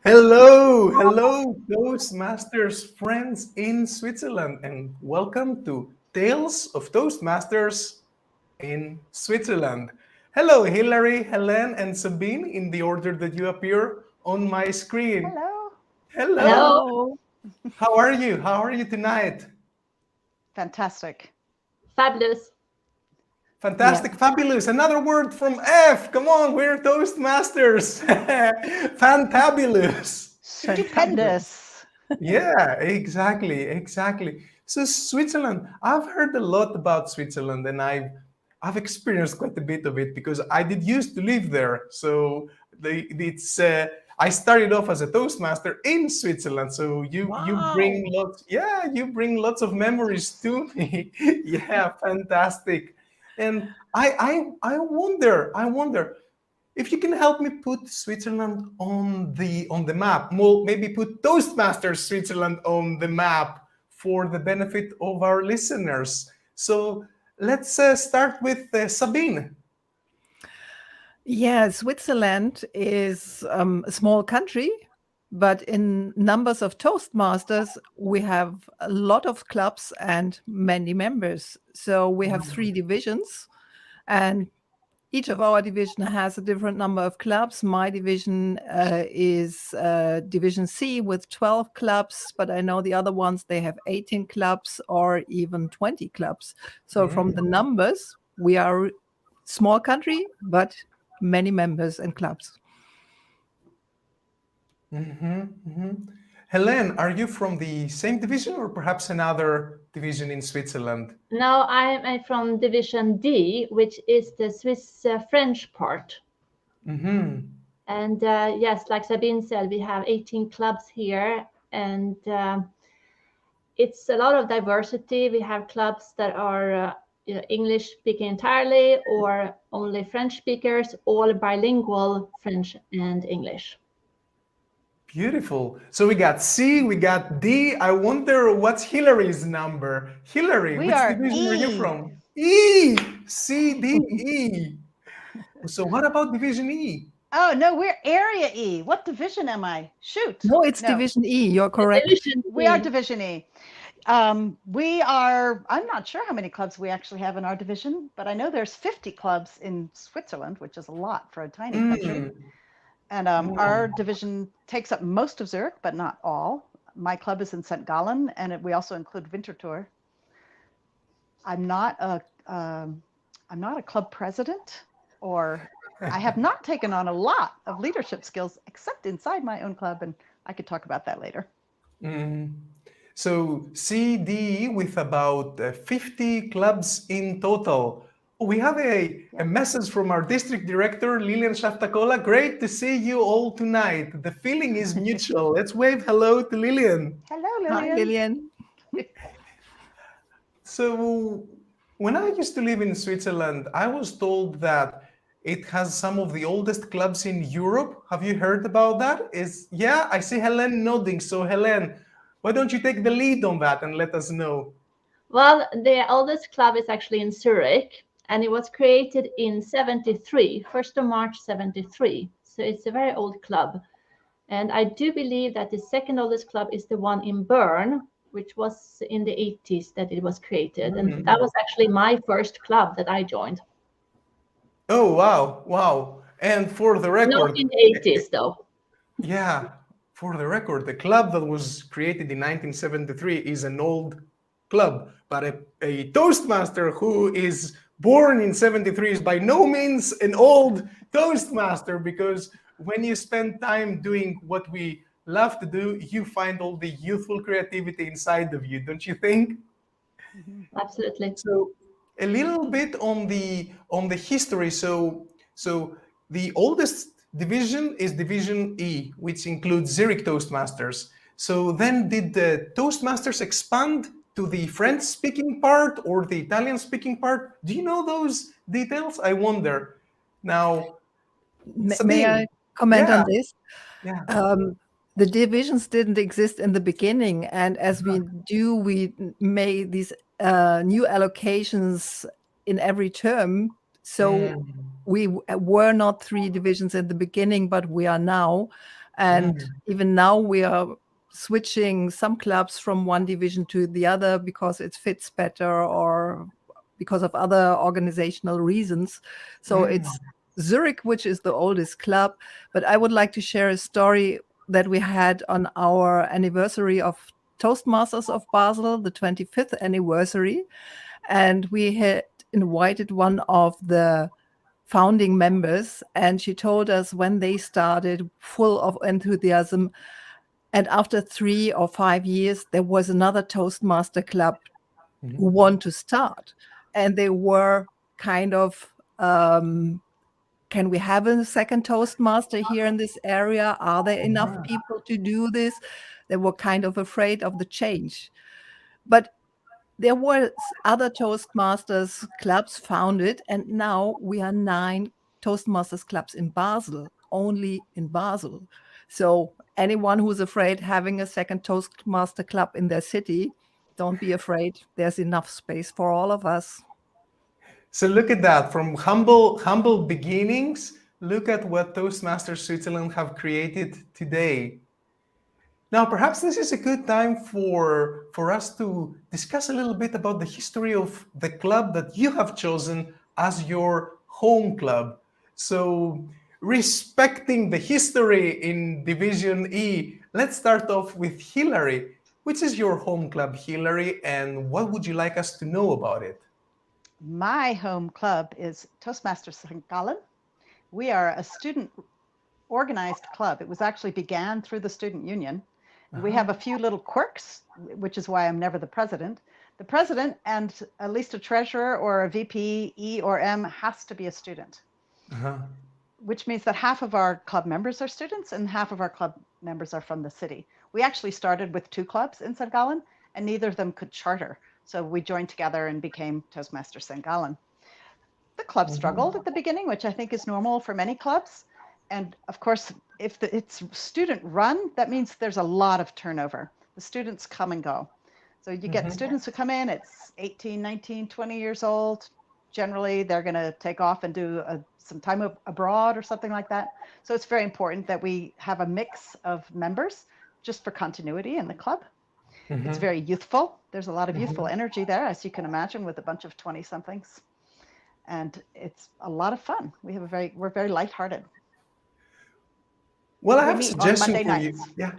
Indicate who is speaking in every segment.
Speaker 1: Hello, Toastmasters friends in Switzerland, and welcome to Tales of Toastmasters in Switzerland. Hello, Hilary, Helen, and Sabine, in the order that you appear on my screen.
Speaker 2: Hello.
Speaker 1: Hello,
Speaker 3: Hello,
Speaker 2: Hello.
Speaker 1: how are you? How are you tonight?
Speaker 2: Fantastic.
Speaker 3: fabulous.
Speaker 2: Yeah.
Speaker 1: Fantastic, fabulous. Another word from F. Come on, we're Toastmasters. Fantabulous.
Speaker 2: Stupendous.
Speaker 1: Yeah, exactly. So Switzerland, I've heard a lot about Switzerland, and I've experienced quite a bit of it because I did used to live there. So it's I started off as a Toastmaster in Switzerland. So you
Speaker 2: Wow.
Speaker 1: bring lots, yeah, you bring lots of memories to me. Yeah, fantastic. And I wonder if you can help me put Switzerland on the map. Well, maybe put Toastmasters Switzerland on the map for the benefit of our listeners. So let's start with Sabine.
Speaker 4: Yeah, Switzerland is a small country, but in numbers of Toastmasters, we have a lot of clubs and many members. So we have three divisions, and each of our division has a different number of clubs. My division is Division C with 12 clubs, but I know the other ones, they have 18 clubs or even 20 clubs. So from the numbers, we are a small country, but many members and clubs.
Speaker 1: Helene, are you from the same division or perhaps another division in Switzerland?
Speaker 3: Now I'm from Division D, which is the Swiss French part. And yes, like Sabine said, we have 18 clubs here, and it's a lot of diversity. We have clubs that are English speaking entirely, or only French speakers, all bilingual French and English.
Speaker 1: Beautiful. So we got C, we got D. I wonder what's Hillary's number. Hillary,
Speaker 2: We
Speaker 1: which
Speaker 2: are
Speaker 1: division are you
Speaker 2: E.
Speaker 1: from? E. C, D, E. So what about Division E?
Speaker 2: Oh, no, we're Area E. What division am I? Shoot.
Speaker 4: No, it's
Speaker 2: No,
Speaker 4: Division E. You're correct.
Speaker 3: Division
Speaker 2: we are
Speaker 3: D.
Speaker 2: Division E. I'm not sure how many clubs we actually have in our division, but I know there's 50 clubs in Switzerland, which is a lot for a tiny country. And our division takes up most of Zurich, but not all. My club is in St. Gallen, and we also include Winterthur. I'm not a club president, or I have not taken on a lot of leadership skills except inside my own club, and I could talk about that later.
Speaker 1: So CD with about 50 clubs in total. We have a message from our district director, Lilian Shaftakola. Great to see you all tonight. The feeling is mutual. Let's wave hello to Lilian.
Speaker 2: Hello,
Speaker 4: Hi,
Speaker 2: Lillian.
Speaker 4: Lillian.
Speaker 1: So when I used to live in Switzerland, I was told that it has some of the oldest clubs in Europe. Have you heard about that? Yeah, I see Helen nodding. So Helen, why don't you take the lead on that and let us know?
Speaker 3: Well, the oldest club is actually in Zurich, and it was created in 73, 1st of March 73. So it's a very old club. And I do believe that the second oldest club is the one in Bern, which was in the 80s that it was created. And that was actually my first club that I joined.
Speaker 1: Oh, wow. And for the
Speaker 3: Not
Speaker 1: record,
Speaker 3: in the 80s, though.
Speaker 1: yeah, for the record, the club that was created in 1973 is an old club, but a Toastmaster who is born in 73 is by no means an old Toastmaster, because when you spend time doing what we love to do, you find all the youthful creativity inside of you, don't you think?
Speaker 3: Absolutely.
Speaker 1: So a little bit on the history. So the oldest division is Division E, which includes Zurich Toastmasters. So then did the Toastmasters expand to the French-speaking part or the Italian-speaking part? Do you know those details? I wonder. Now,
Speaker 4: May
Speaker 1: Sabine,
Speaker 4: I comment
Speaker 1: yeah,
Speaker 4: on this?
Speaker 1: yeah.
Speaker 4: The divisions didn't exist in the beginning, and as we made these new allocations in every term. So we were not three divisions in the beginning, but we are now. And even now we are switching some clubs from one division to the other because it fits better or because of other organizational reasons. So it's Zurich, which is the oldest club. But I would like to share a story that we had on our anniversary of Toastmasters of Basel, the 25th anniversary. And we had invited one of the founding members, and she told us when they started, full of enthusiasm. And after 3 or 5 years, there was another Toastmaster club who want to start. And they were kind of, can we have a second Toastmaster here in this area? Are there enough people to do this? They were kind of afraid of the change. But there were other Toastmasters clubs founded, and now we are 9 Toastmasters clubs in Basel, only in Basel. So anyone who's afraid having a second Toastmaster club in their city, don't be afraid. There's enough space for all of us.
Speaker 1: So look at that, from humble beginnings, look at what Toastmasters Switzerland have created today. Now, perhaps this is a good time for us to discuss a little bit about the history of the club that you have chosen as your home club. So, respecting the history in Division E, let's start off with Hilary. Which is your home club, Hilary, and what would you like us to know about it?
Speaker 2: My home club is Toastmasters St. Gallen. We are a student organized club. It was actually began through the student union. We have a few little quirks, which is why I'm never the president. The president and at least a treasurer or a VP, E or M, has to be a student, which means that half of our club members are students and half of our club members are from the city. We actually started with 2 clubs in St. Gallen, and neither of them could charter. So we joined together and became Toastmasters St. Gallen. The club struggled at the beginning, which I think is normal for many clubs. And of course, if it's student run, that means there's a lot of turnover. The students come and go. So you get students who come in, it's 18, 19, 20 years old. Generally, they're going to take off and do some time abroad or something like that. So it's very important that we have a mix of members just for continuity in the club. It's very youthful. There's a lot of youthful energy there, as you can imagine, with a bunch of 20-somethings. And it's a lot of fun. We're very lighthearted.
Speaker 1: Well, I
Speaker 2: We
Speaker 1: have a
Speaker 2: meet on
Speaker 1: suggestion
Speaker 2: Monday
Speaker 1: for you.
Speaker 2: nights.
Speaker 1: Yeah.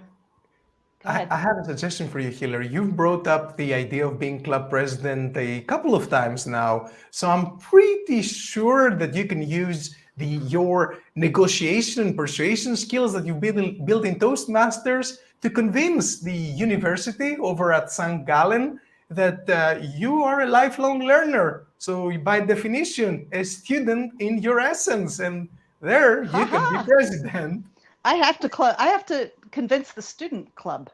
Speaker 2: Go ahead.
Speaker 1: I have a suggestion for you, Hilary. You've brought up the idea of being club president a couple of times now. So I'm pretty sure that you can use your negotiation and persuasion skills that you've built in Toastmasters to convince the university over at St. Gallen that you are a lifelong learner. So by definition, a student in your essence. And there you can be president.
Speaker 2: I have to convince the student club.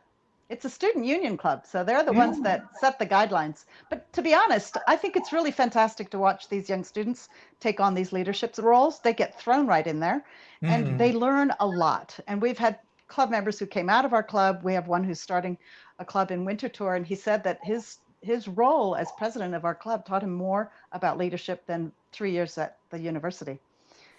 Speaker 2: It's a student union club, so they're the ones that set the guidelines. But to be honest, I think it's really fantastic to watch these young students take on these leadership roles. They get thrown right in there, and they learn a lot. And we've had club members who came out of our club. We have one who's starting a club in Winterthur, and he said that his role as president of our club taught him more about leadership than 3 years at the university.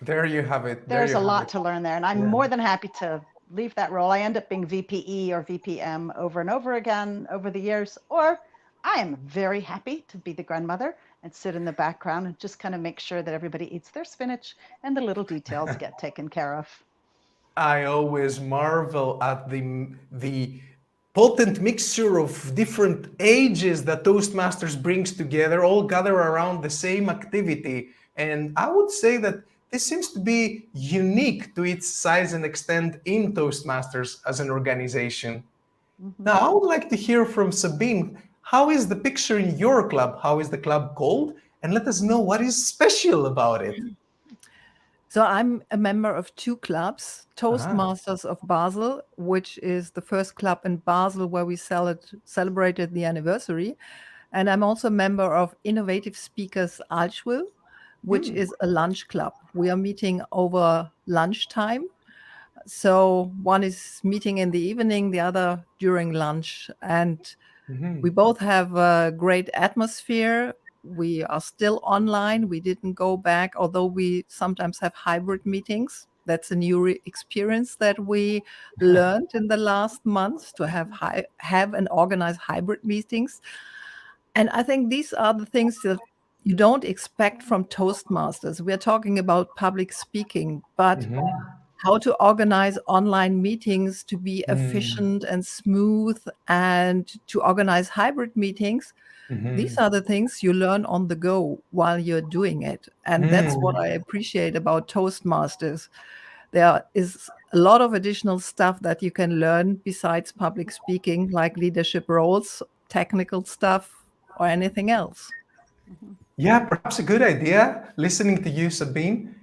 Speaker 1: There you have it.
Speaker 2: There's a lot to learn there, and I'm more than happy to leave that role. I end up being VPE or VPM over and over again over the years, or I am very happy to be the grandmother and sit in the background and just kind of make sure that everybody eats their spinach and the little details get taken care of.
Speaker 1: I always marvel at the potent mixture of different ages that Toastmasters brings together, all gather around the same activity. And I would say that this seems to be unique to its size and extent in Toastmasters as an organization. Now, I would like to hear from Sabine. How is the picture in your club? How is the club called? And let us know what is special about it.
Speaker 4: So I'm a member of 2 clubs, Toastmasters of Basel, which is the first club in Basel where we celebrated the anniversary. And I'm also a member of Innovative Speakers Alschwil, which is a lunch club. We are meeting over lunchtime. So one is meeting in the evening, the other during lunch. And we both have a great atmosphere. We are still online. We didn't go back, although we sometimes have hybrid meetings. That's a new experience that we learned in the last months, to have and organize hybrid meetings. And I think these are the things that you don't expect from Toastmasters. We're talking about public speaking, but how to organize online meetings to be efficient and smooth, and to organize hybrid meetings. These are the things you learn on the go while you're doing it. And that's what I appreciate about Toastmasters. There is a lot of additional stuff that you can learn besides public speaking, like leadership roles, technical stuff, or anything else.
Speaker 1: Yeah, perhaps a good idea, listening to you, Sabine,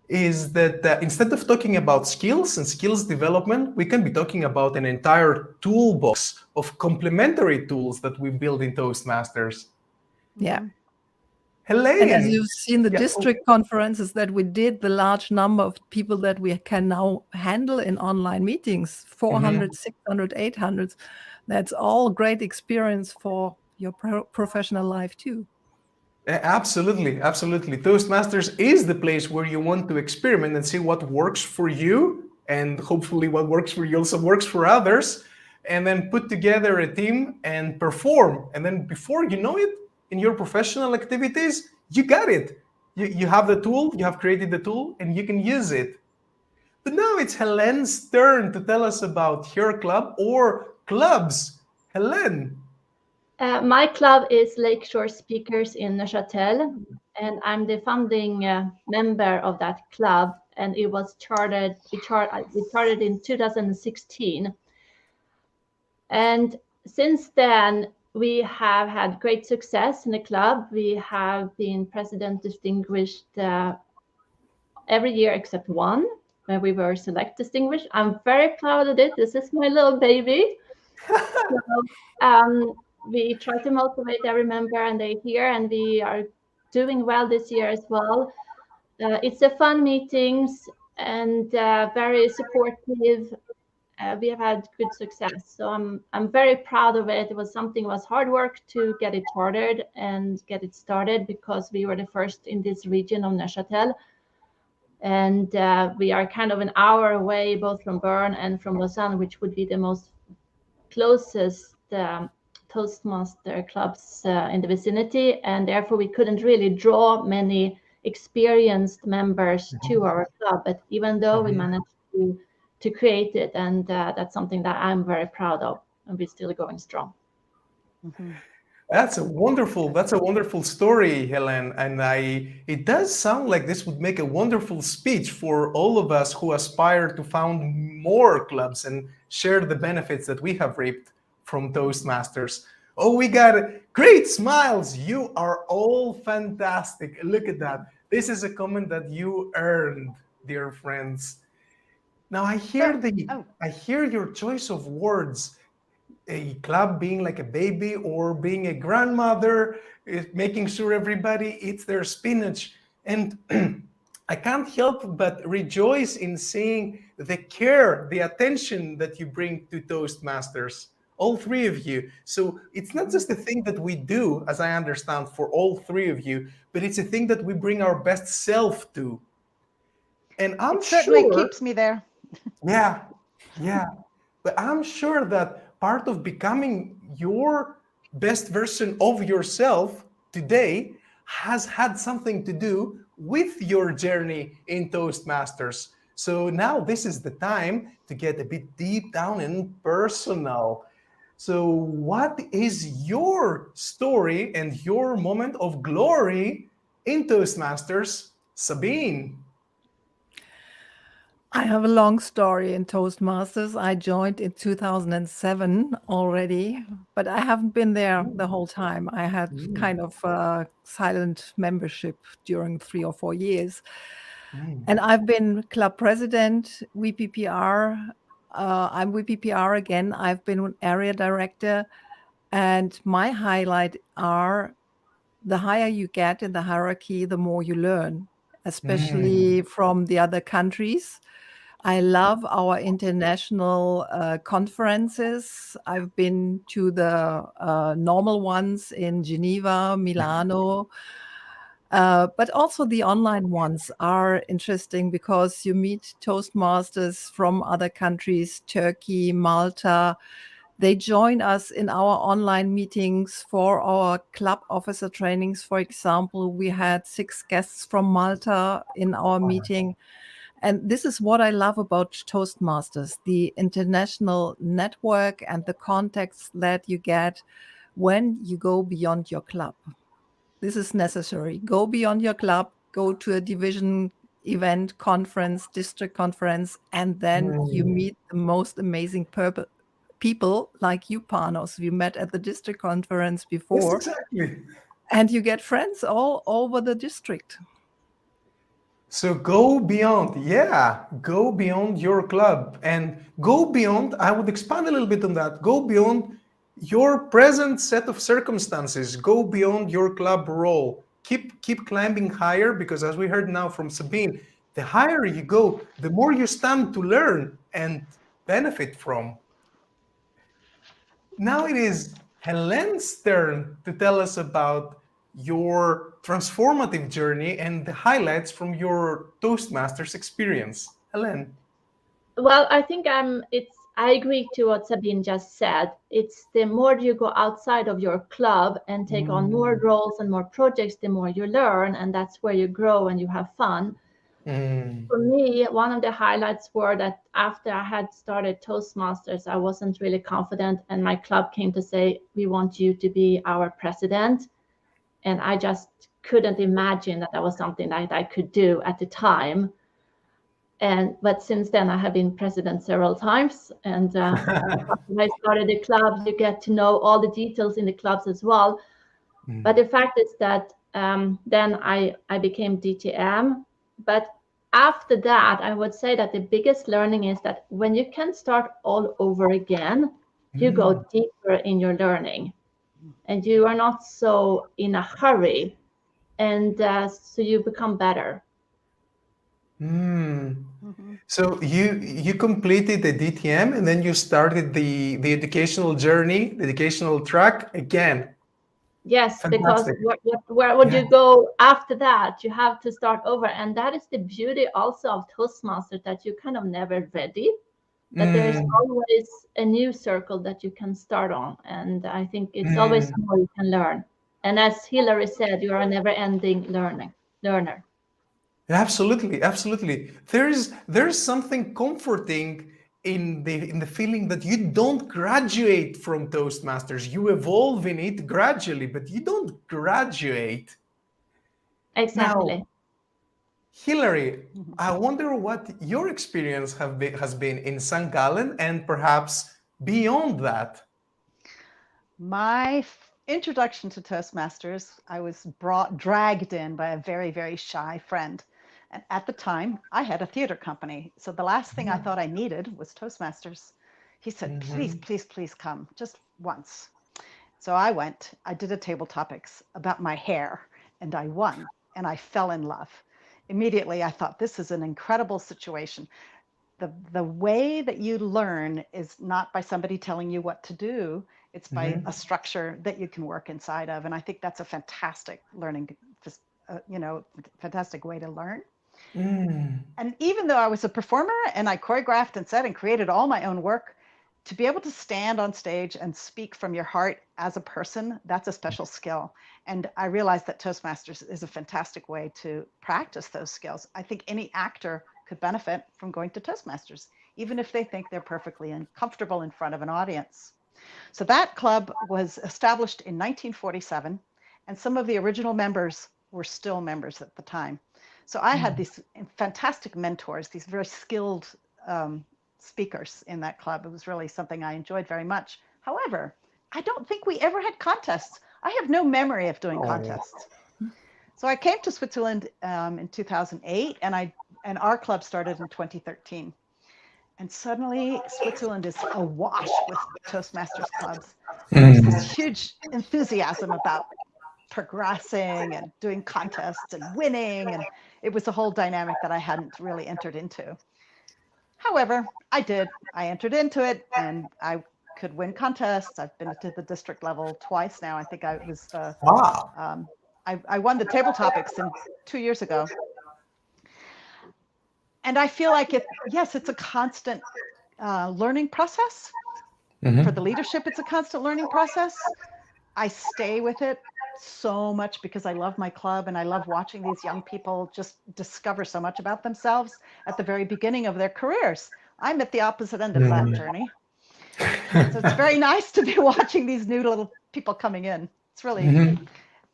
Speaker 1: is that instead of talking about skills and skills development, we can be talking about an entire toolbox of complementary tools that we build in Toastmasters.
Speaker 4: Yeah.
Speaker 1: Helene.
Speaker 4: And as you've seen the
Speaker 1: Yeah,
Speaker 4: district conferences that we did, the large number of people that we can now handle in online meetings, 400, 600, 800, that's all great experience for your professional life too.
Speaker 1: Absolutely, absolutely. Toastmasters is the place where you want to experiment and see what works for you, and hopefully what works for you also works for others, and then put together a team and perform. And then before you know it, in your professional activities, you got it. You have the tool, you have created the tool, and you can use it. But now it's Helene's turn to tell us about her club or clubs. Helene.
Speaker 3: My club is Lakeshore Speakers in Neuchatel, and I'm the founding member of that club. And it was chartered. We chartered in 2016, and since then we have had great success in the club. We have been president distinguished every year except one, where we were select distinguished. I'm very proud of it. This is my little baby. So, we try to motivate every member, and they're here, and we are doing well this year as well. It's a fun meetings and very supportive. We have had good success, so I'm very proud of it. It was hard work to get it chartered and get it started, because we were the first in this region of Neuchatel, and we are kind of an hour away both from Bern and from Lausanne, which would be the most closest Toastmaster clubs in the vicinity, and therefore we couldn't really draw many experienced members to our club. But even though we managed to create it, and that's something that I'm very proud of, and we're still going strong.
Speaker 1: That's a wonderful story, Helen. And it does sound like this would make a wonderful speech for all of us who aspire to found more clubs and share the benefits that we have reaped from Toastmasters. Oh, we got great smiles. You are all fantastic. Look at that. This is a comment that you earned, dear friends. Now I hear your choice of words. A club being like a baby, or being a grandmother, making sure everybody eats their spinach. And I can't help but rejoice in seeing the care, the attention that you bring to Toastmasters, all three of you. So it's not just a thing that we do, as I understand, for all three of you, but it's a thing that we bring our best self to. And I'm
Speaker 2: It certainly
Speaker 1: sure,
Speaker 2: keeps me there.
Speaker 1: yeah. But I'm sure that part of becoming your best version of yourself today has had something to do with your journey in Toastmasters. So now this is the time to get a bit deep down and personal. So what is your story and your moment of glory in Toastmasters, Sabine?
Speaker 4: I have a long story in Toastmasters. I joined in 2007 already, but I haven't been there the whole time. I had kind of a silent membership during 3 or 4 years. And I've been club president, VPPR. I'm VPPR again. I've been area director. And my highlight are the higher you get in the hierarchy, the more you learn, especially from the other countries. I love our international conferences. I've been to the normal ones in Geneva, Milano, But also the online ones are interesting because you meet Toastmasters from other countries, Turkey, Malta. They join us in our online meetings for our club officer trainings. For example, we had 6 guests from Malta in our meeting. And this is what I love about Toastmasters, the international network and the context that you get when you go beyond your club. This is necessary. Go beyond your club, go to a division event, conference, district conference, and then you meet the most amazing people like you, Panos. We met at the district conference
Speaker 1: Yes,
Speaker 4: before,
Speaker 1: exactly.
Speaker 4: and you get friends all over the district.
Speaker 1: So go beyond, yeah, go beyond your club and go beyond. I would expand a little bit on that. Go beyond your present set of circumstances. Go beyond your club role. Keep climbing higher, because as we heard now from Sabine, the higher you go, the more you stand to learn and benefit from. Now it is Helene's turn to tell us about your transformative journey and the highlights from your Toastmasters experience. Helene.
Speaker 3: Well, I think I agree to what Sabine just said. It's the more you go outside of your club and take on more roles and more projects, the more you learn, and that's where you grow and you have fun. For me, one of the highlights were that after I had started Toastmasters, I wasn't really confident, and my club came to say, "We want you to be our president." And I just couldn't imagine that was something that I could do at the time. But since then, I have been president several times. And when I started the club, you get to know all the details in the clubs as well. But the fact is that then I became DTM. But after that, I would say that the biggest learning is that when you can start all over again, you go deeper in your learning. And you are not so in a hurry. And so you become better.
Speaker 1: So you completed the DTM and then you started the educational journey, the educational track again.
Speaker 3: Yes,
Speaker 1: Fantastic.
Speaker 3: because where would you go after that? You have to start over. And that is the beauty also of Toastmasters, that you kind of never ready, that there's always a new circle that you can start on. And I think it's always more you can learn. And as Hillary said, you are a never-ending learner.
Speaker 1: Absolutely, absolutely. There's something comforting in the feeling that you don't graduate from Toastmasters. You evolve in it gradually, but you don't graduate.
Speaker 3: Exactly.
Speaker 1: Now, Hillary, I wonder what your experience has been in St. Gallen and perhaps beyond that.
Speaker 2: My introduction to Toastmasters, I was dragged in by a very, very shy friend. And at the time, I had a theater company. So the last thing I thought I needed was Toastmasters. He said, please, please, please come, just once. So I went, I did a table topics about my hair, and I won, and I fell in love. Immediately, I thought, this is an incredible situation. The way that you learn is not by somebody telling you what to do. It's by a structure that you can work inside of. And I think that's a fantastic learning, fantastic way to learn. And even though I was a performer and I choreographed and said and created all my own work, to be able to stand on stage and speak from your heart as a person, that's a special skill. And I realized that Toastmasters is a fantastic way to practice those skills. I think any actor could benefit from going to Toastmasters, even if they think they're perfectly comfortable in front of an audience. So that club was established in 1947, and some of the original members were still members at the time. So I had these fantastic mentors, these very skilled speakers in that club. It was really something I enjoyed very much. However, I don't think we ever had contests. I have no memory of doing contests. So I came to Switzerland in 2008, and our club started in 2013. And suddenly Switzerland is awash with Toastmasters clubs. There's this huge enthusiasm about progressing and doing contests and winning. And it was a whole dynamic that I hadn't really entered into. However, I did. I entered into it and I could win contests. I've been to the district level twice now. I think I was I won the table topics 2 years ago. And I feel like it's a constant learning process. For the leadership, it's a constant learning process. I stay with it so much because I love my club and I love watching these young people just discover so much about themselves at the very beginning of their careers. I'm at the opposite end of that journey. So it's very nice to be watching these new little people coming in. It's really,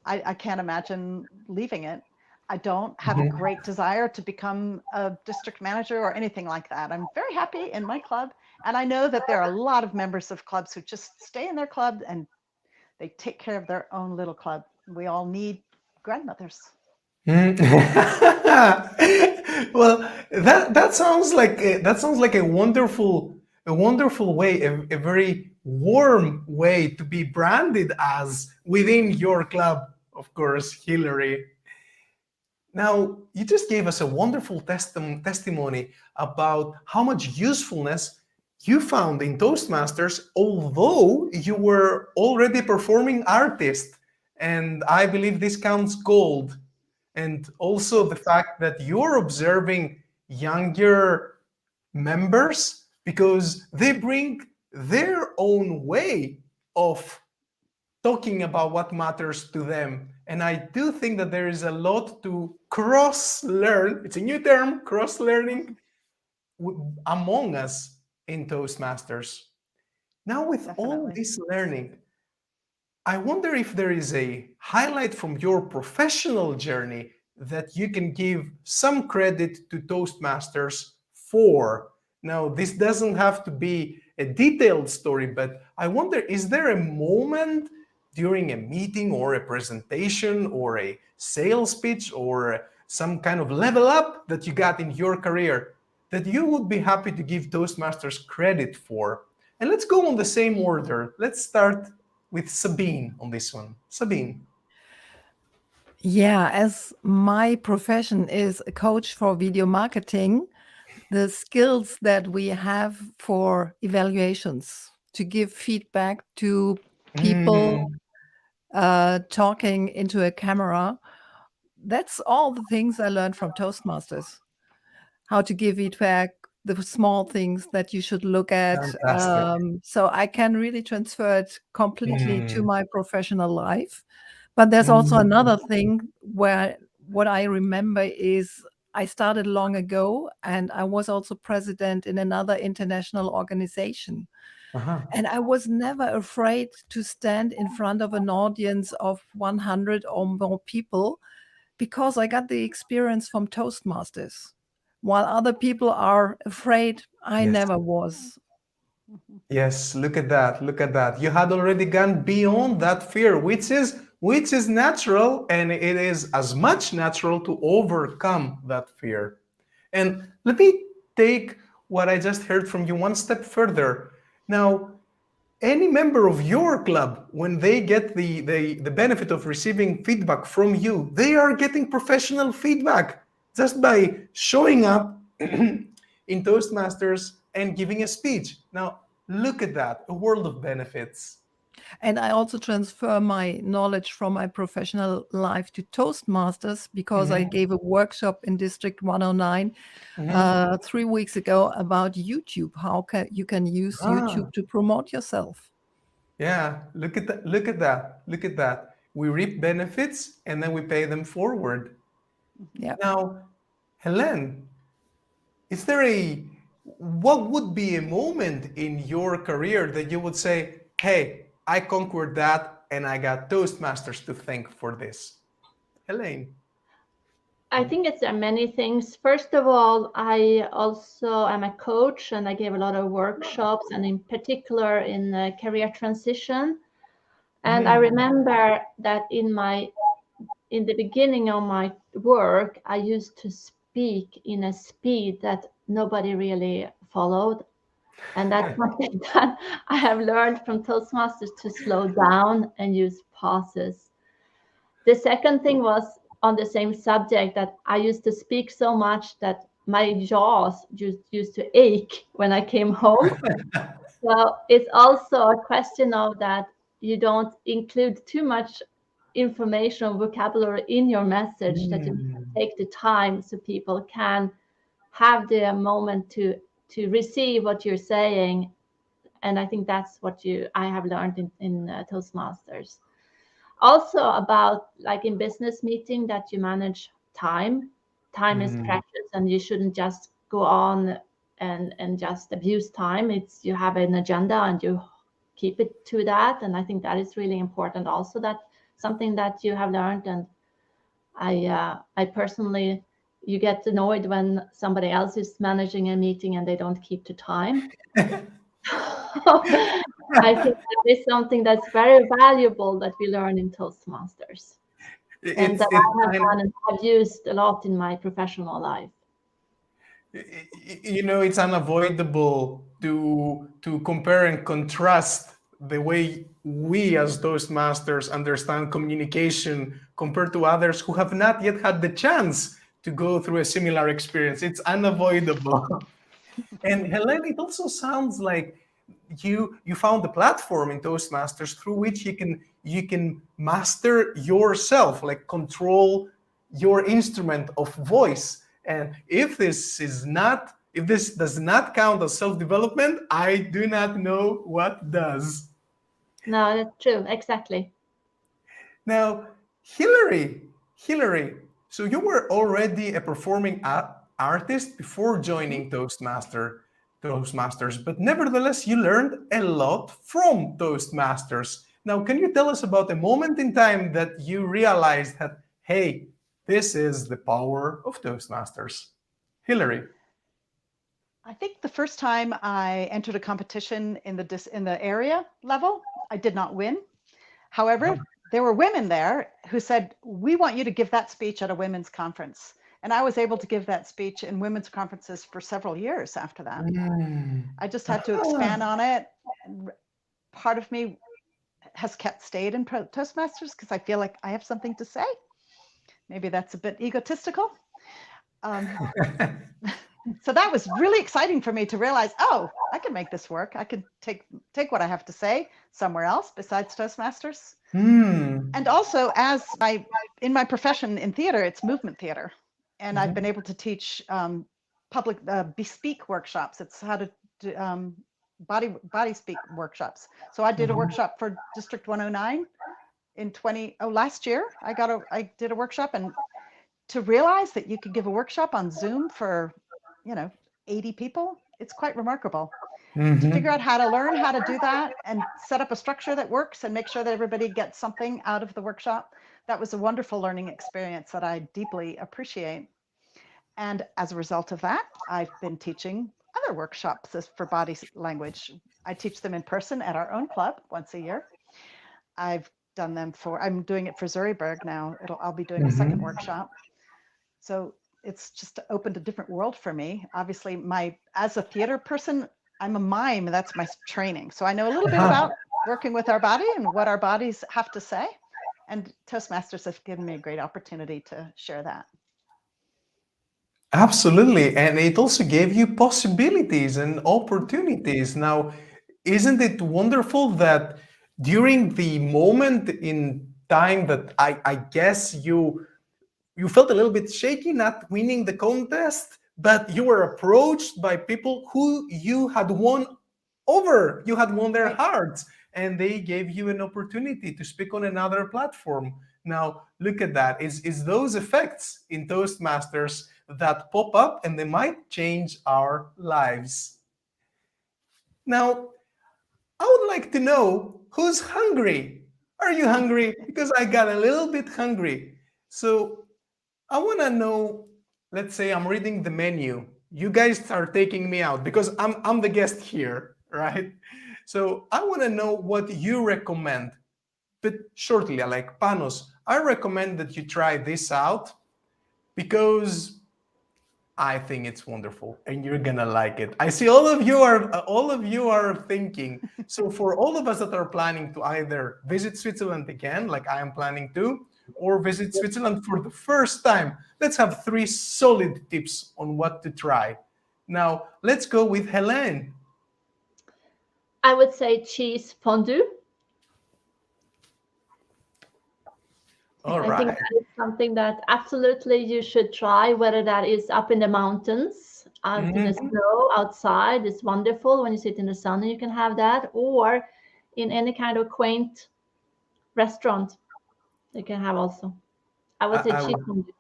Speaker 2: I can't imagine leaving it. I don't have a great desire to become a district manager or anything like that. I'm very happy in my club. And I know that there are a lot of members of clubs who just stay in their club and they take care of their own little club. We all need grandmothers.
Speaker 1: Well, that sounds like a wonderful way, a very warm way to be branded as within your club, of course, Hillary. Now, you just gave us a wonderful testimony about how much usefulness you found in Toastmasters, although you were already a performing artist. And I believe this counts gold. And also the fact that you're observing younger members because they bring their own way of talking about what matters to them. And I do think that there is a lot to cross-learn. It's a new term, cross-learning among us in Toastmasters. Now, with all this learning, I wonder if there is a highlight from your professional journey that you can give some credit to Toastmasters for. Now, this doesn't have to be a detailed story, but I wonder, is there a moment during a meeting or a presentation or a sales pitch or some kind of level up that you got in your career that you would be happy to give Toastmasters credit for? And let's go on the same order. Let's start with Sabine on this one. Sabine.
Speaker 4: Yeah, as my profession is a coach for video marketing, the skills that we have for evaluations, to give feedback to people talking into a camera, that's all the things I learned from Toastmasters. How to give feedback, the small things that you should look at. So I can really transfer it completely to my professional life. But there's also another thing where what I remember is I started long ago and I was also president in another international organization. And I was never afraid to stand in front of an audience of 100 or more people because I got the experience from Toastmasters. While other people are afraid, I never was.
Speaker 1: Yes, look at that. Look at that. You had already gone beyond that fear, which is natural, and it is as much natural to overcome that fear. And let me take what I just heard from you one step further. Now, any member of your club, when they get the benefit of receiving feedback from you, they are getting professional feedback just by showing up in Toastmasters and giving a speech. Now, look at that, a world of benefits.
Speaker 4: And I also transfer my knowledge from my professional life to Toastmasters because I gave a workshop in District 109 3 weeks ago about YouTube, how you can use YouTube to promote yourself.
Speaker 1: Yeah, look at that. Look at that. Look at that. We reap benefits and then we pay them forward.
Speaker 4: Yeah.
Speaker 1: Now, Helen, is there what would be a moment in your career that you would say, hey, I conquered that and I got Toastmasters to thank for this? Helene.
Speaker 3: I think there are many things. First of all, I also am a coach and I gave a lot of workshops and in particular in career transition. And I remember that in the beginning of my work, I used to speak in a speed that nobody really followed. And that's something that I have learned from Toastmasters to slow down and use pauses. The second thing was on the same subject that I used to speak so much that my jaws used to ache when I came home. So it's also a question of that you don't include too much information or vocabulary in your message that you take the time so people can have the moment to receive what you're saying. And I think that's what I have learned in Toastmasters. Also about, like in business meeting, that you manage time. Time is precious, and you shouldn't just go on and just abuse time. It's, you have an agenda and you keep it to that. And I think that is really important also, that something that you have learned. And I personally, you get annoyed when somebody else is managing a meeting and they don't keep to time. I think that is something that's very valuable that we learn in Toastmasters, and that I have done and have used a lot in my professional life.
Speaker 1: You know, it's unavoidable to compare and contrast the way we as Toastmasters understand communication compared to others who have not yet had the chance to go through a similar experience. It's unavoidable. And Helene, it also sounds like you found the platform in Toastmasters through which you can master yourself, like control your instrument of voice. And if this does not count as self-development, I do not know what does.
Speaker 3: No, that's true. Exactly.
Speaker 1: Now, Hillary, so you were already a performing artist before joining Toastmasters, but nevertheless, you learned a lot from Toastmasters. Now, can you tell us about a moment in time that you realized that, hey, this is the power of Toastmasters? Hillary.
Speaker 2: I think the first time I entered a competition in the area level, I did not win. However, there were women there who said, we want you to give that speech at a women's conference. And I was able to give that speech in women's conferences for several years after that. I just had to expand on it. Part of me has stayed in Toastmasters because I feel like I have something to say. Maybe that's a bit egotistical. So that was really exciting for me to realize, oh, I can make this work. I can take what I have to say somewhere else besides Toastmasters. And also, in my profession in theater, it's movement theater. And I've been able to teach public speak workshops. It's how to do body speak workshops. So I did a workshop for District 109 last year. I did a workshop, and to realize that you could give a workshop on Zoom for 80 people, it's quite remarkable. To figure out how to learn how to do that and set up a structure that works and make sure that everybody gets something out of the workshop. That was a wonderful learning experience that I deeply appreciate. And as a result of that, I've been teaching other workshops for body language. I teach them in person at our own club once a year. I've done them I'm doing it for Zurich now. I'll be doing a second workshop. So it's just opened a different world for me. Obviously, as a theater person, I'm a mime. That's my training. So I know a little bit about working with our body and what our bodies have to say. And Toastmasters have given me a great opportunity to share that.
Speaker 1: Absolutely. And it also gave you possibilities and opportunities. Now, isn't it wonderful that during the moment in time that I guess you felt a little bit shaky not winning the contest, but you were approached by people who you had won over. You had won their hearts, and they gave you an opportunity to speak on another platform. Now, look at that. It's those effects in Toastmasters that pop up, and they might change our lives. Now, I would like to know who's hungry. Are you hungry? Because I got a little bit hungry. So I want to know, let's say I'm reading the menu. You guys are taking me out because I'm the guest here, right? So I want to know what you recommend. But shortly, like Panos, I recommend that you try this out because I think it's wonderful and you're gonna like it. I see all of you are thinking. So for all of us that are planning to either visit Switzerland again, like I am planning to, or visit Switzerland for the first time, let's have 3 solid tips on what to try. Now, let's go with Helene.
Speaker 3: I would say cheese fondue.
Speaker 1: All
Speaker 3: I think
Speaker 1: right.
Speaker 3: that is something that absolutely you should try, whether that is up in the mountains, out in the
Speaker 1: Mhm.
Speaker 3: snow, outside. It's wonderful when you sit in the sun and you can have that, or in any kind of quaint restaurant you can have also. I would say
Speaker 1: I
Speaker 3: cheap
Speaker 1: would
Speaker 3: fondue.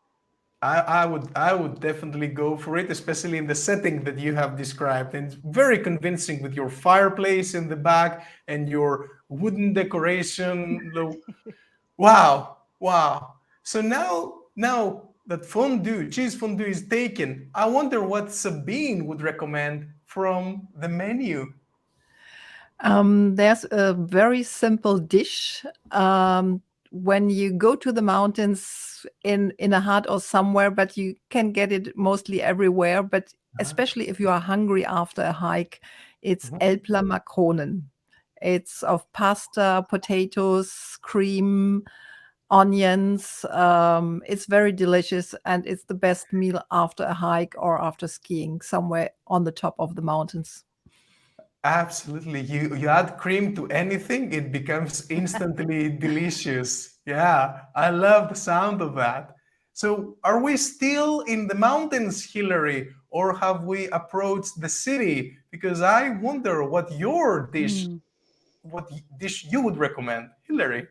Speaker 1: I would definitely go for it, especially in the setting that you have described. And it's very convincing with your fireplace in the back and your wooden decoration. Wow, wow. So now that cheese fondue is taken, I wonder what Sabine would recommend from the menu.
Speaker 4: There's a very simple dish. When you go to the mountains in a hut or somewhere, but you can get it mostly everywhere. But especially if you are hungry after a hike, it's
Speaker 1: Mhm.
Speaker 4: Elpler Makronen. It's of pasta, potatoes, cream, onions. It's very delicious, and it's the best meal after a hike or after skiing somewhere on the top of the mountains.
Speaker 1: Absolutely. You add cream to anything, it becomes instantly delicious. Yeah, I love the sound of that. So, are we still in the mountains, Hillary, or have we approached the city? Because I wonder what dish you would recommend, Hillary.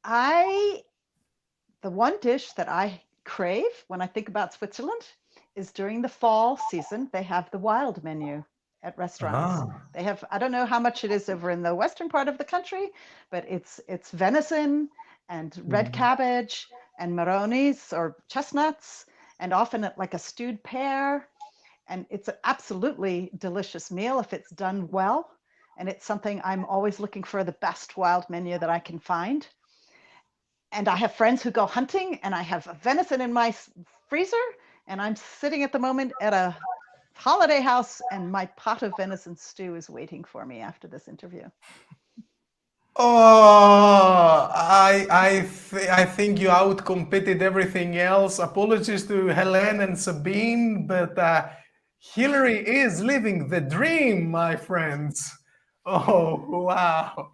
Speaker 2: The one dish that I crave when I think about Switzerland is during the fall season, they have the wild menu at restaurants.
Speaker 1: Ah.
Speaker 2: They have, I don't know how much it is over in the western part of the country, but it's venison and red cabbage and maronis or chestnuts, and often like a stewed pear. And it's an absolutely delicious meal if it's done well. And it's something I'm always looking for, the best wild menu that I can find. And I have friends who go hunting, and I have venison in my freezer, and I'm sitting at the moment at a holiday house, and my pot of venison stew is waiting for me after this interview.
Speaker 1: Oh, I think you outcompeted everything else. Apologies to Helene and Sabine, but Hillary is living the dream, my friends. Oh, wow.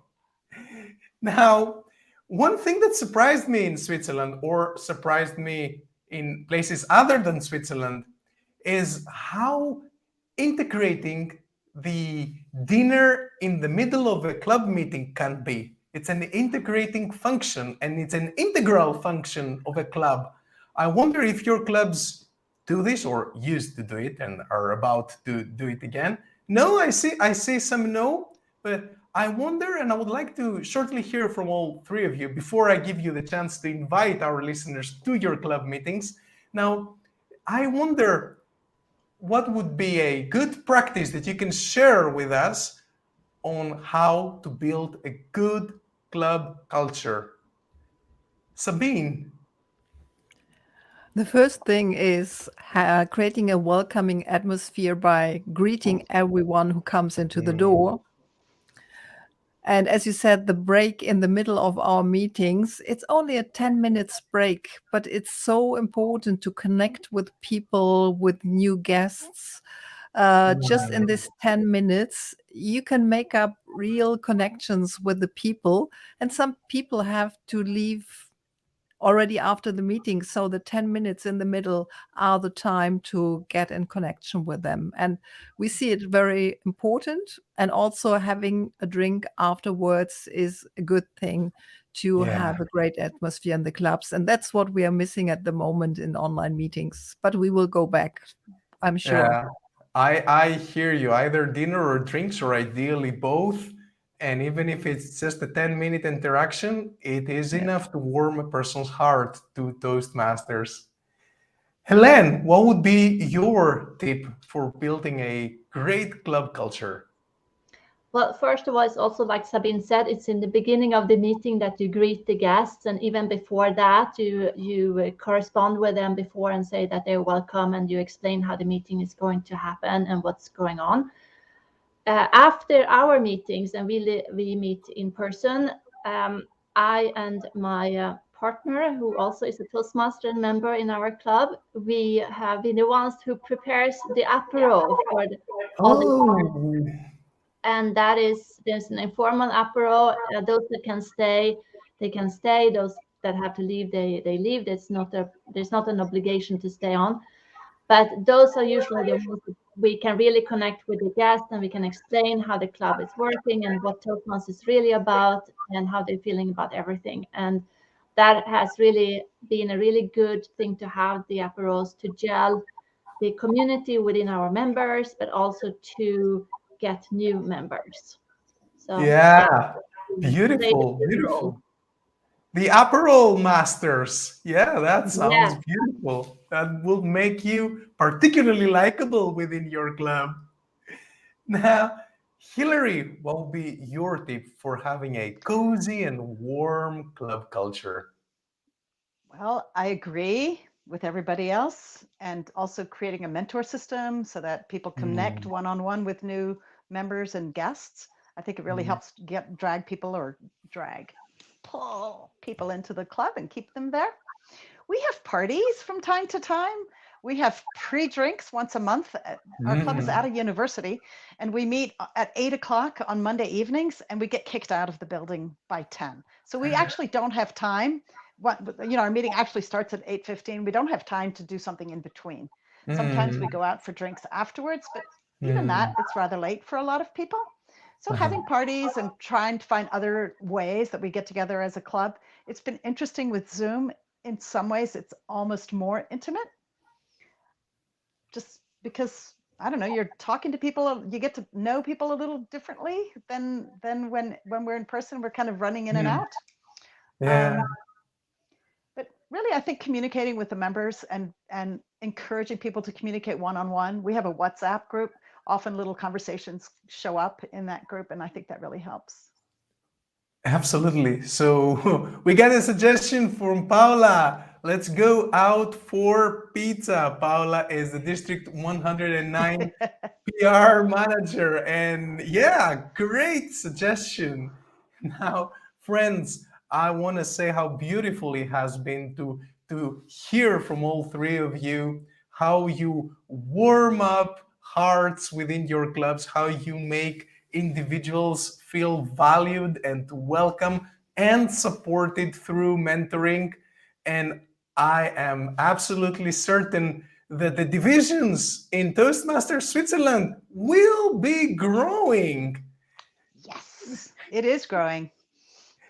Speaker 1: Now, one thing that surprised me in Switzerland, or surprised me in places other than Switzerland, is how integrating the dinner in the middle of a club meeting can be. It's an integrating function, and it's an integral function of a club. I wonder if your clubs do this or used to do it and are about to do it again. No, I see some no, but I wonder, and I would like to shortly hear from all three of you before I give you the chance to invite our listeners to your club meetings. Now, I wonder what would be a good practice that you can share with us on how to build a good club culture. Sabine.
Speaker 4: The first thing is creating a welcoming atmosphere by greeting everyone who comes into the door. And as you said, the break in the middle of our meetings, it's only a 10 minutes break, but it's so important to connect with people, with new guests. Just in this 10 minutes, you can make up real connections with the people. And some people have to leave already after the meeting. So the 10 minutes in the middle are the time to get in connection with them. And we see it very important. And also having a drink afterwards is a good thing to have a great atmosphere in the clubs. And that's what we are missing at the moment in online meetings. But we will go back, I'm sure.
Speaker 1: Yeah, I hear you. Either dinner or drinks, or ideally both. And even if it's just a 10-minute interaction, it is
Speaker 4: Yes.
Speaker 1: enough to warm a person's heart to Toastmasters. Helene, what would be your tip for building a great club culture?
Speaker 3: Well, first of all, it's also like Sabine said, it's in the beginning of the meeting that you greet the guests, and even before that, you correspond with them before and say that they're welcome, and you explain how the meeting is going to happen and what's going on. After our meetings, and we meet in person, I and my partner, who also is a Toastmaster member in our club, we have been the ones who prepares the apéro for all the and that is there's an informal apéro. Those that can stay, they can stay. Those that have to leave, they leave. There's not an obligation to stay on. But those are usually the ones that we can really connect with the guests, and we can explain how the club is working and what Toastmasters is really about and how they're feeling about everything. And that has really been a really good thing to have, the aperos, to gel the community within our members, but also to get new members. So
Speaker 1: Yeah,
Speaker 3: played a
Speaker 1: beautiful,
Speaker 3: good
Speaker 1: beautiful.
Speaker 3: role.
Speaker 1: The Aperol Masters. Yeah, that sounds
Speaker 3: Yeah.
Speaker 1: beautiful. That will make you particularly likable within your club. Now, Hillary, what will be your tip for having a cozy and warm club culture?
Speaker 2: Well, I agree with everybody else, and also creating a mentor system so that people connect
Speaker 1: Mm,
Speaker 2: one-on-one with new members and guests. I think it really
Speaker 1: mm,
Speaker 2: helps pull people into the club and keep them there. We have parties from time to time. We have pre-drinks once a month. Our club is at a university, and we meet at 8 o'clock on Monday evenings, and we get kicked out of the building by 10. So we actually don't have time. Our meeting actually starts at 8:15. We don't have time to do something in between. Sometimes we
Speaker 1: mm,
Speaker 2: go out for drinks afterwards, but even that,
Speaker 1: mm,
Speaker 2: it's rather late for a lot of people. So
Speaker 1: uh-huh.
Speaker 2: having parties and trying to find other ways that we get together as a club. It's been interesting with Zoom. In some ways, it's almost more intimate, just because, I don't know, you're talking to people, you get to know people a little differently than when we're in person. We're kind of running in and
Speaker 1: Mm,
Speaker 2: out.
Speaker 1: yeah.
Speaker 2: But really, I think communicating with the members and encouraging people to communicate one-on-one. We have a WhatsApp group. Often little conversations show up in that group, and I think that really helps.
Speaker 1: Absolutely. So we got a suggestion from Paula. Let's go out for pizza. Paula is the District 109 PR manager. And yeah, great suggestion. Now, friends, I want to say how beautiful it has been to hear from all three of you, how you warm up hearts within your clubs, how you make individuals feel valued and welcome and supported through mentoring. And I am absolutely certain that the divisions in Toastmasters Switzerland will be growing.
Speaker 2: Yes, it is growing.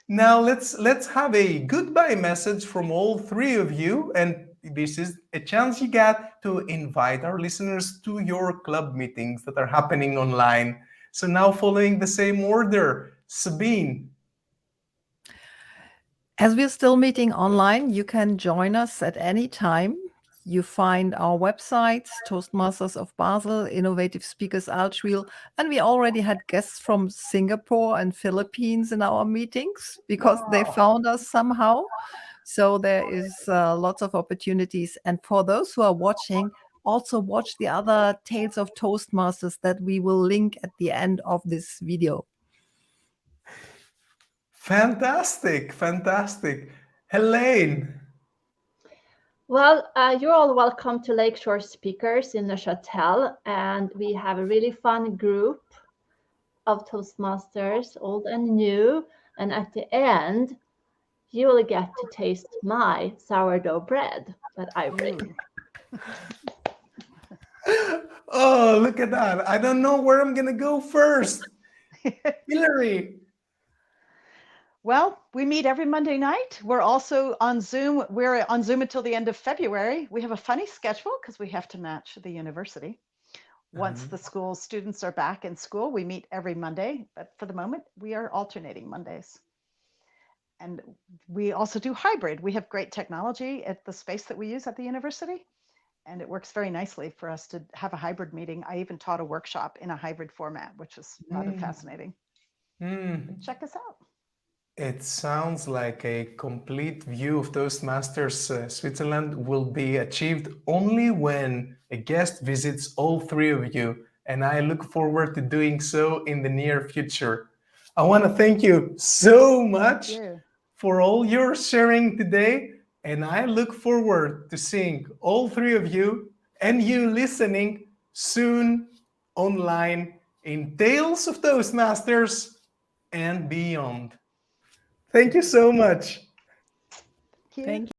Speaker 1: Now let's have a goodbye message from all three of you, and this is a chance you get to invite our listeners to your club meetings that are happening online. So now, following the same order, Sabine.
Speaker 4: As we're still meeting online, you can join us at any time. You find our websites, Toastmasters of Basel, Innovative Speakers Altschwil, and we already had guests from Singapore and Philippines in our meetings because they
Speaker 2: Wow.
Speaker 4: found us somehow. So there is lots of opportunities. And for those who are watching, also watch the other Tales of Toastmasters that we will link at the end of this video.
Speaker 1: Fantastic, fantastic. Helene.
Speaker 3: Well, you're all welcome to Lakeshore Speakers in Neuchatel, and we have a really fun group of Toastmasters, old and new. And at the end, you will get to taste my sourdough bread that I bring.
Speaker 1: Oh, look at that. I don't know where I'm going to go first. Hillary.
Speaker 2: Well, we meet every Monday night. We're also on Zoom. We're on Zoom until the end of February. We have a funny schedule because we have to match the university. Once the school students are back in school, we meet every Monday. But for the moment, we are alternating Mondays. And we also do hybrid. We have great technology at the space that we use at the university. And it works very nicely for us to have a hybrid meeting. I even taught a workshop in a hybrid format, which was rather fascinating. Check us out.
Speaker 1: It sounds like a complete view of Toastmasters Switzerland will be achieved only when a guest visits all three of you, and I look forward to doing so in the near future. I want to thank you so much for all your sharing today, and I look forward to seeing all three of you and you listening soon online in Tales of Toastmasters and beyond. Thank you so much.
Speaker 2: you.
Speaker 4: Thank you.